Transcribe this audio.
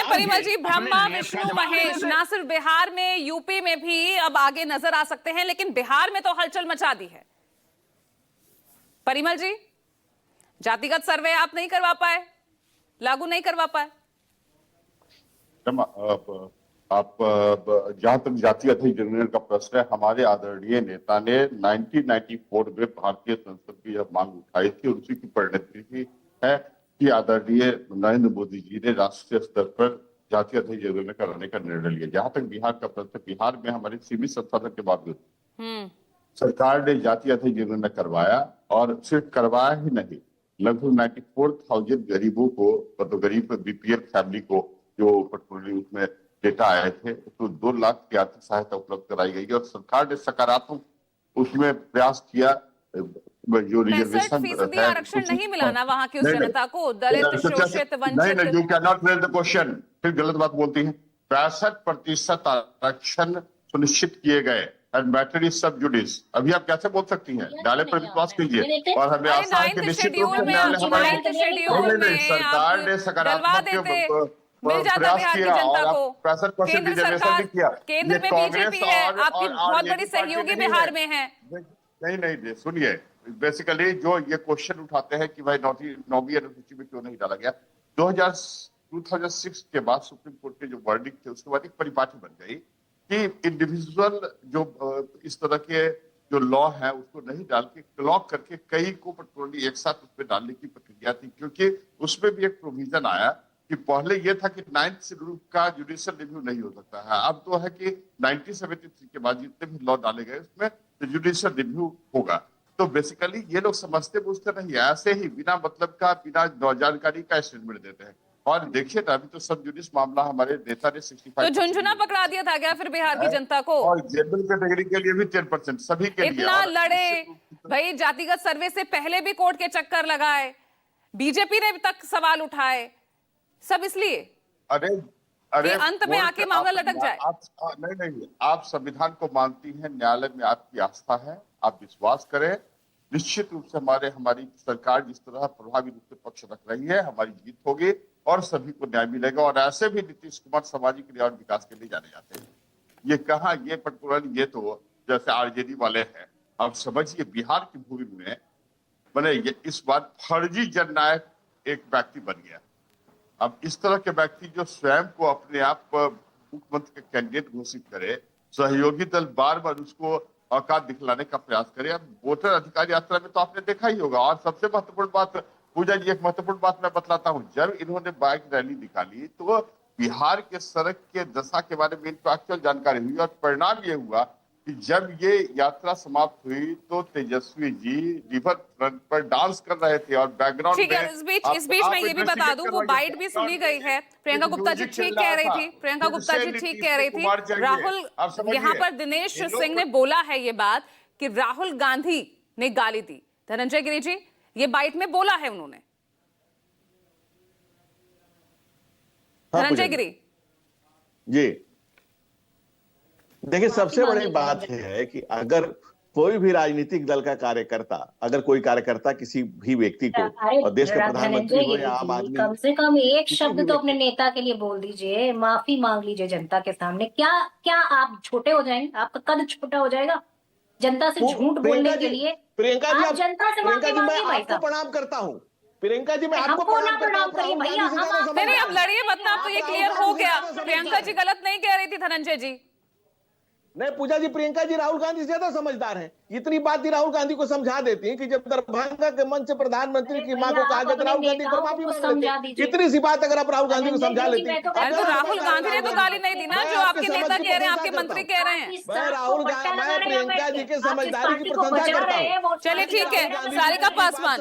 परिमल जी, ब्रह्मा विष्णु महेश ना सिर्फ बिहार में, यूपी में भी अब आगे नजर आ सकते हैं, लेकिन बिहार में तो हलचल मचा दी है। परिमल जी, जातिगत सर्वे आप नहीं करवा पाए, लागू नहीं करवा पाए। आप जहां तक जातीय अधिनियम का प्रश्न है, हमारे आदरणीय नेता ने 1994 में भारतीय संसद की यह मांग उठाई थी और उसी की परिणति थी है कि आदरणीय नरेंद्र मोदी जी ने राष्ट्रीय स्तर पर जातीय अधिनियम कराने का निर्णय लिया। जहां तक बिहार का प्रश्न, बिहार में हमारे सीमित संसाधन के बावजूद सरकार ने जातीय अधिनियम करवाया और सिर्फ करवाया ही नहीं, लगभग 94,000 गरीबों को, मतलब गरीब बीपीएल फैमिली को जो पेट्रोलियम उसमें डेटा आए थे, तो 2 लाख की आर्थिक सहायता उपलब्ध कराई गई और सरकार ने सकारात्मक उसमें प्रयास किया। जो रिजर्वेशन है, आरक्षण नहीं मिला ना वहां की उस जनता को, दलित, शोषित, वंचित। नहीं, you can not raise the question, फिर गलत बात बोलती है। 65% आरक्षण सुनिश्चित किए गए एंड मैटर इज सब जुडिस। अभी आप कैसे बोल सकती हैं? न्यायालय पर विश्वास कीजिए और हमें आशा है कि निश्चित रूप से न्यायालय हमारे सरकार ने सकारात्मक मिल जाता बिहार की जनता को। 65% सरकार किया। केंद्र में बीजेपी है, आपकी बहुत बड़ी सहयोगी बिहार में है। नहीं, सुनिए, बेसिकली जो ये क्वेश्चन उठाते हैं कि भाई नौवीं अनुसूची में क्यों नहीं डाला गया, 2006 के बाद सुप्रीम कोर्ट के जो वर्डिक्ट थे उसके बाद एक परिपाटी बन गई कि इंडिविजुअल जो इस तरह के जो लॉ है उसको नहीं डाल के क्लॉक करके कई को पेट्रोलिंग एक साथ उसमें डालने की प्रक्रिया थी, क्योंकि उसमें भी एक प्रोविजन आया कि पहले ये था कि 9th शेड्यूल का जुडिशियल रिव्यू नहीं हो सकता है। अब तो है कि 1973 के बाद जितने भी लॉ डाले गए उसमें तो जुडिशियल रिव्यू होगा। तो बेसिकली ये लोग समझते बुझते नहीं, ऐसे ही बिना मतलब का, बिना जानकारी का स्टेटमेंट देते हैं। और देखिए ना, अभी तो सब जुडिस मामला हमारे नेता ने 65 तो झुंझुना पकड़ा दिया था क्या फिर बिहार की जनता को? और जनरल कैटेगरी के लिए भी 10%, सभी के लिए। इतना लड़े भाई, जातिगत सर्वे से पहले भी कोर्ट के चक्कर लगाए, बीजेपी ने तक सवाल उठाए, सब इसलिए अरे अंत में आके मामला लटक जाए। नहीं, आप संविधान को मानती हैं, न्यायालय में आपकी आस्था है, आप विश्वास करें, निश्चित रूप से हमारी सरकार जिस तरह प्रभावी रूप से पक्ष रख रही है, हमारी जीत होगी और सभी को न्याय मिलेगा। और ऐसे भी नीतीश कुमार सामाजिक न्याय और विकास के लिए जाने जाते हैं। ये कहा, ये पर्टिकुलर, ये तो जैसे आरजेडी वाले हैं, अब समझिए बिहार की भूमि में बने ये इस बार फर्जी जननायक एक व्यक्ति बन गया। अब इस तरह के व्यक्ति जो स्वयं को अपने आप मुख्यमंत्री के कैंडिडेट घोषित करे, सहयोगी दल बार बार उसको औकात दिखलाने का प्रयास करे। अब वोटर अधिकार यात्रा में तो आपने देखा ही होगा। और सबसे महत्वपूर्ण बात, पूजा जी, एक महत्वपूर्ण बात मैं बतलाता हूँ, जब इन्होंने बाइक रैली निकाली तो बिहार के सड़क के दशा के बारे में इनको एक्चुअल जानकारी हुई और परिणाम ये हुआ कि जब ये यात्रा समाप्त हुई तो तेजस्वी जी रिवर फ्रंट पर डांस कर रहे थे और बैकग्राउंड में। इस बीच में ये भी बता दूं, वो बाइट भी सुनी गई है। प्रियंका गुप्ता जी ठीक कह रही थी, प्रियंका गुप्ता जी ठीक कह रही थी। राहुल, यहाँ पर दिनेश सिंह ने बोला है ये बात कि राहुल गांधी ने गाली दी। धनंजय गिरी जी, ये बाइट में बोला है उन्होंने। धनंजय गिरी जी, देखिए, सबसे बड़ी बात है कि अगर कोई भी राजनीतिक दल का कार्यकर्ता, अगर कोई कार्यकर्ता किसी भी व्यक्ति को, और देश के प्रधानमंत्री हो या आम आदमी, कम से कम एक शब्द तो अपने नेता के लिए बोल दीजिए, माफी मांग लीजिए जनता के सामने। क्या आप छोटे हो जाएंगे? आपका कद छोटा हो जाएगा जनता से झूठ बोलने के लिए? प्रियंका जी, आप जनता से माफी मांगिए भाई साहब। प्रणाम करता हूँ प्रियंका जी, मैं आपको प्रणाम करिए भैया। नहीं, अब लड़िए मत ना, तो ये क्लियर हो गया। प्रियंका जी गलत नहीं कह रही थी, धनंजय जी। नहीं पूजा जी, प्रियंका जी राहुल गांधी से ज्यादा समझदार हैं। इतनी बात ही राहुल गांधी को समझा देती हैं कि जब दरभंगा के मंच से प्रधानमंत्री की मां को कहा गया तो राहुल गांधी माफी मांग लेते। इतनी सी बात अगर आप राहुल गांधी को समझा लेती। अरे तो राहुल गांधी ने तो गाली नहीं दी ना, जो आपके नेता कह रहे हैं, आपके मंत्री कह रहे हैं। मैं प्रियंका जी के समझदारी की प्रशंसा करता हूँ। चलिए ठीक है, सारिका पासवान।